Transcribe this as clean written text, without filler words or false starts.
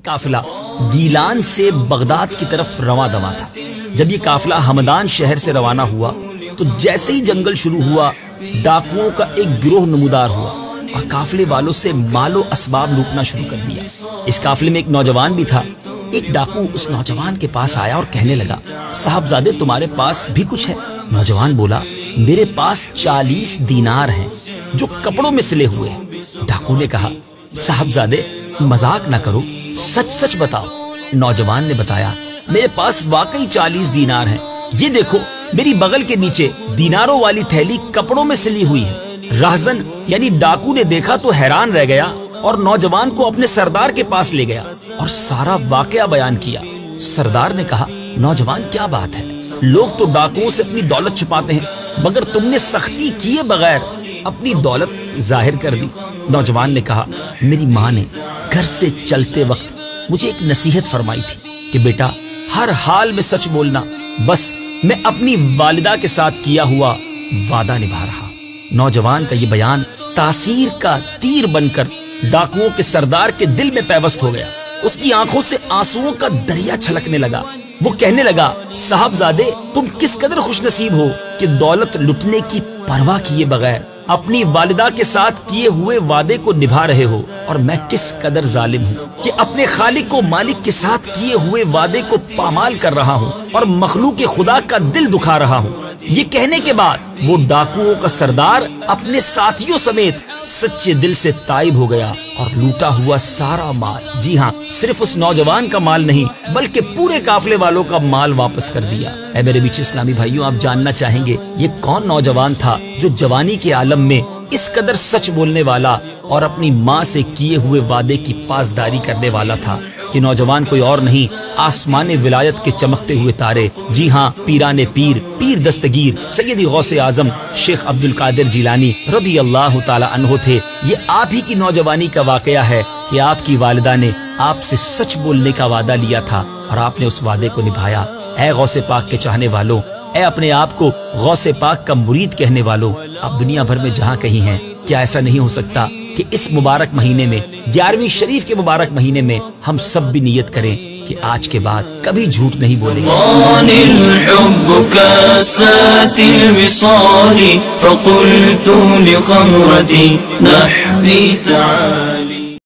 قافلہ گیلان سے بغداد کی طرف رواں دواں تھا۔ جب یہ قافلہ ہمدان شہر سے روانہ ہوا تو جیسے ہی جنگل شروع ہوا، ڈاکوؤں کا ایک گروہ نمودار ہوا اور قافلے والوں سے مال و اسباب لوٹنا شروع کر دیا۔ اس قافلے میں ایک نوجوان بھی تھا۔ ایک ڈاکو اس نوجوان کے پاس آیا اور کہنے لگا، صاحبزادے تمہارے پاس بھی کچھ ہے؟ نوجوان بولا، میرے پاس 40 دینار ہیں جو کپڑوں میں سلے ہوئے ہیں۔ ڈاکو نے کہا، صاحبزادے مذاق نہ کرو، سچ سچ بتاؤ۔ نوجوان نے بتایا، میرے پاس واقعی 40 دینار ہیں، یہ دیکھو میری بغل کے نیچے دیناروں والی تھیلی کپڑوں میں سلی ہوئی ہے۔ راہزن یعنی ڈاکو نے دیکھا تو حیران رہ گیا اور نوجوان کو اپنے سردار کے پاس لے گیا اور سارا واقعہ بیان کیا۔ سردار نے کہا، نوجوان کیا بات ہے، لوگ تو ڈاکوؤں سے اپنی دولت چھپاتے ہیں مگر تم نے سختی کیے بغیر اپنی دولت ظاہر کر دی۔ نوجوان نے کہا، میری ماں نے گھر سے چلتے وقت مجھے ایک نصیحت فرمائی تھی کہ بیٹا ہر حال میں سچ بولنا، بس میں اپنی والدہ کے ساتھ کیا ہوا وعدہ نبھا رہا۔ نوجوان کا یہ بیان تاثیر کا تیر بن کر ڈاکوؤں کے سردار کے دل میں پیوست ہو گیا۔ اس کی آنکھوں سے آنسوؤں کا دریا چھلکنے لگا۔ وہ کہنے لگا، صاحبزادے تم کس قدر خوش نصیب ہو کہ دولت لٹنے کی پرواہ کیے بغیر اپنی والدہ کے ساتھ کیے ہوئے وعدے کو نبھا رہے ہو، اور میں کس قدر ظالم ہوں کہ اپنے خالق و مالک کے ساتھ کیے ہوئے وعدے کو پامال کر رہا ہوں اور مخلوق خدا کا دل دکھا رہا ہوں۔ یہ کہنے کے بعد وہ ڈاکوؤں کا سردار اپنے ساتھیوں سمیت سچے دل سے تائب ہو گیا اور لوٹا ہوا سارا مال، جی ہاں صرف اس نوجوان کا مال نہیں بلکہ پورے قافلے والوں کا مال واپس کر دیا۔ اے میرے میٹھے اسلامی بھائیوں، آپ جاننا چاہیں گے یہ کون نوجوان تھا جو جوانی کے عالم میں اس قدر سچ بولنے والا اور اپنی ماں سے کیے ہوئے وعدے کی پاسداری کرنے والا تھا؟ کہ نوجوان کوئی اور نہیں، آسمان ولایت کے چمکتے ہوئے تارے، جی ہاں پیران پیر، پیر دستگیر سیدی غوث اعظم شیخ عبد القادر جیلانی رضی اللہ تعالی عنہ تھے۔ یہ آپ ہی کی نوجوانی کا واقعہ ہے کہ آپ کی والدہ نے آپ سے سچ بولنے کا وعدہ لیا تھا اور آپ نے اس وعدے کو نبھایا۔ اے غوث پاک کے چاہنے والوں، اے اپنے آپ کو غوث پاک کا مرید کہنے والوں، آپ دنیا بھر میں جہاں کہیں ہیں، کیا ایسا نہیں ہو سکتا کہ اس مبارک مہینے میں 11ویں شریف کے مبارک مہینے میں ہم سب بھی نیت کریں کہ آج کے بعد کبھی جھوٹ نہیں بولیں گے۔